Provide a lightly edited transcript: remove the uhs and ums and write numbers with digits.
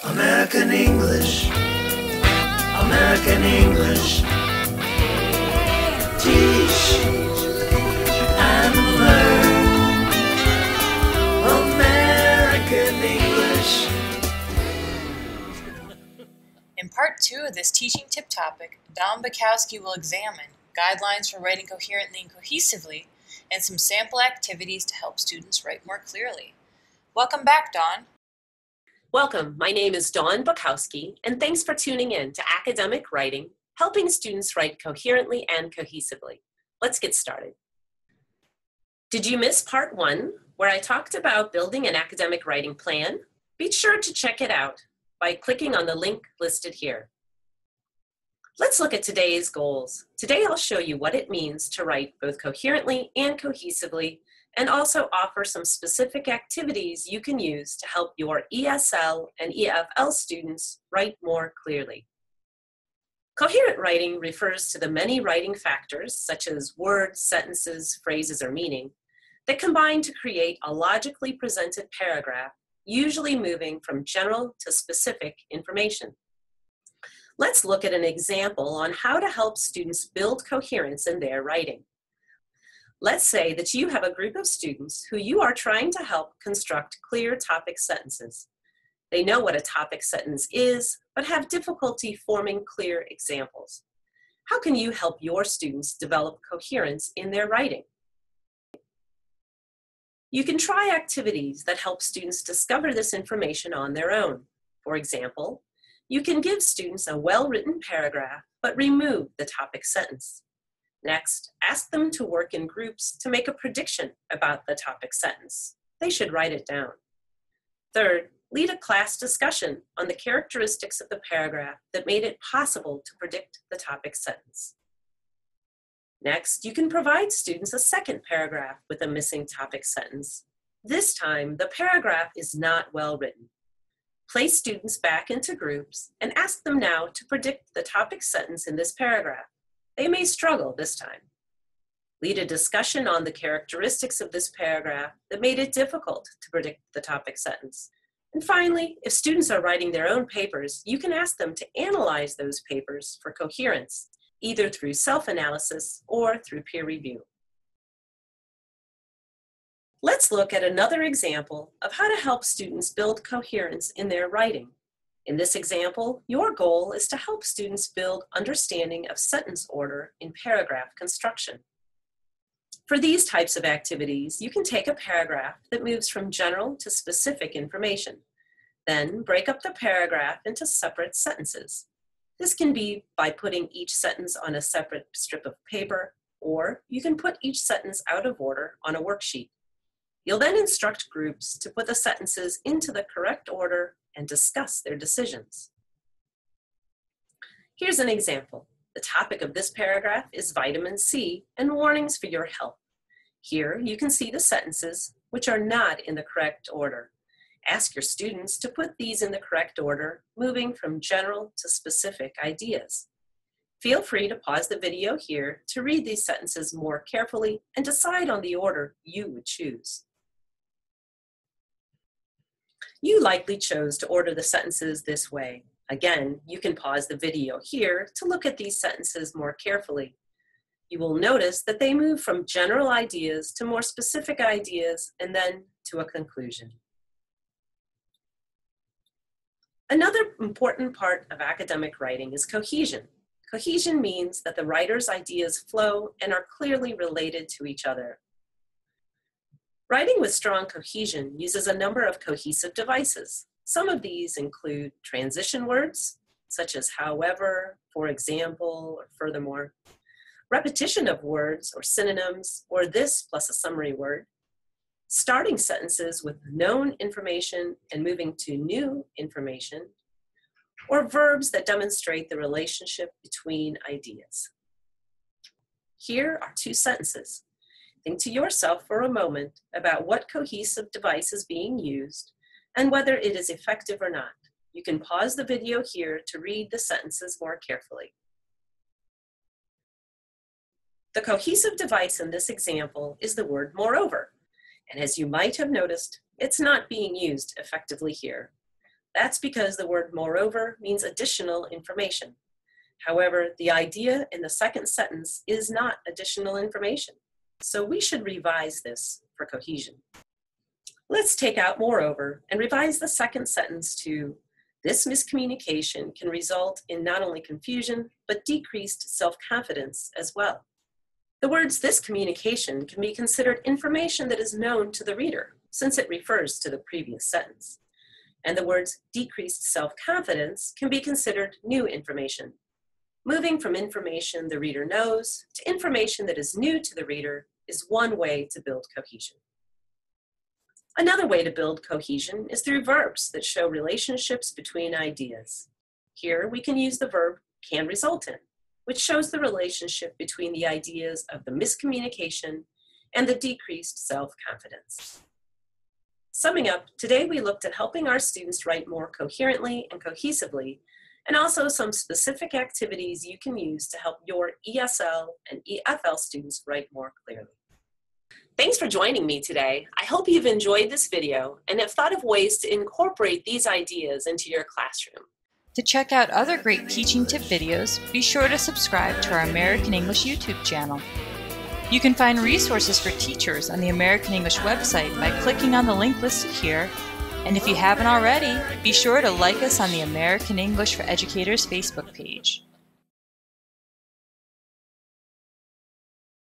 American English, American English. Teach and learn American English. In part 2 of this teaching tip topic, Don Bikowski will examine guidelines for writing coherently and cohesively and some sample activities to help students write more clearly. Welcome back, Don. Welcome. My name is Dawn Bikowski, and thanks for tuning in to Academic Writing, helping students write coherently and cohesively. Let's get started. Did you miss part 1, where I talked about building an academic writing plan? Be sure to check it out by clicking on the link listed here. Let's look at today's goals. Today I'll show you what it means to write both coherently and cohesively, and also offer some specific activities you can use to help your ESL and EFL students write more clearly. Coherent writing refers to the many writing factors, such as words, sentences, phrases, or meaning, that combine to create a logically presented paragraph, usually moving from general to specific information. Let's look at an example on how to help students build coherence in their writing. Let's say that you have a group of students who you are trying to help construct clear topic sentences. They know what a topic sentence is, but have difficulty forming clear examples. How can you help your students develop coherence in their writing? You can try activities that help students discover this information on their own. For example, you can give students a well-written paragraph, but remove the topic sentence. Next, ask them to work in groups to make a prediction about the topic sentence. They should write it down. Third, lead a class discussion on the characteristics of the paragraph that made it possible to predict the topic sentence. Next, you can provide students a second paragraph with a missing topic sentence. This time, the paragraph is not well written. Place students back into groups and ask them now to predict the topic sentence in this paragraph. They may struggle this time. Lead a discussion on the characteristics of this paragraph that made it difficult to predict the topic sentence. And finally, if students are writing their own papers, you can ask them to analyze those papers for coherence, either through self-analysis or through peer review. Let's look at another example of how to help students build coherence in their writing. In this example, your goal is to help students build understanding of sentence order in paragraph construction. For these types of activities, you can take a paragraph that moves from general to specific information. Then break up the paragraph into separate sentences. This can be by putting each sentence on a separate strip of paper, or you can put each sentence out of order on a worksheet. You'll then instruct groups to put the sentences into the correct order and discuss their decisions. Here's an example. The topic of this paragraph is vitamin C and warnings for your health. Here you can see the sentences which are not in the correct order. Ask your students to put these in the correct order, moving from general to specific ideas. Feel free to pause the video here to read these sentences more carefully and decide on the order you would choose. You likely chose to order the sentences this way. Again, you can pause the video here to look at these sentences more carefully. You will notice that they move from general ideas to more specific ideas and then to a conclusion. Another important part of academic writing is cohesion. Cohesion means that the writer's ideas flow and are clearly related to each other. Writing with strong cohesion uses a number of cohesive devices. Some of these include transition words, such as however, for example, or furthermore, repetition of words or synonyms, or this plus a summary word, starting sentences with known information and moving to new information, or verbs that demonstrate the relationship between ideas. Here are two sentences. Think to yourself for a moment about what cohesive device is being used and whether it is effective or not. You can pause the video here to read the sentences more carefully. The cohesive device in this example is the word moreover, and as you might have noticed, it's not being used effectively here. That's because the word moreover means additional information. However, the idea in the second sentence is not additional information, so we should revise this for cohesion. Let's take out moreover and revise the second sentence to, this miscommunication can result in not only confusion, but decreased self-confidence as well. The words this communication can be considered information that is known to the reader, since it refers to the previous sentence. And the words decreased self-confidence can be considered new information. Moving from information the reader knows to information that is new to the reader is one way to build cohesion. Another way to build cohesion is through verbs that show relationships between ideas. Here we can use the verb can result in, which shows the relationship between the ideas of the miscommunication and the decreased self-confidence. Summing up, today we looked at helping our students write more coherently and cohesively, and also some specific activities you can use to help your ESL and EFL students write more clearly. Thanks for joining me today. I hope you've enjoyed this video and have thought of ways to incorporate these ideas into your classroom. To check out other great teaching tip videos, be sure to subscribe to our American English YouTube channel. You can find resources for teachers on the American English website by clicking on the link listed here. And if you haven't already, be sure to like us on the American English for Educators Facebook page.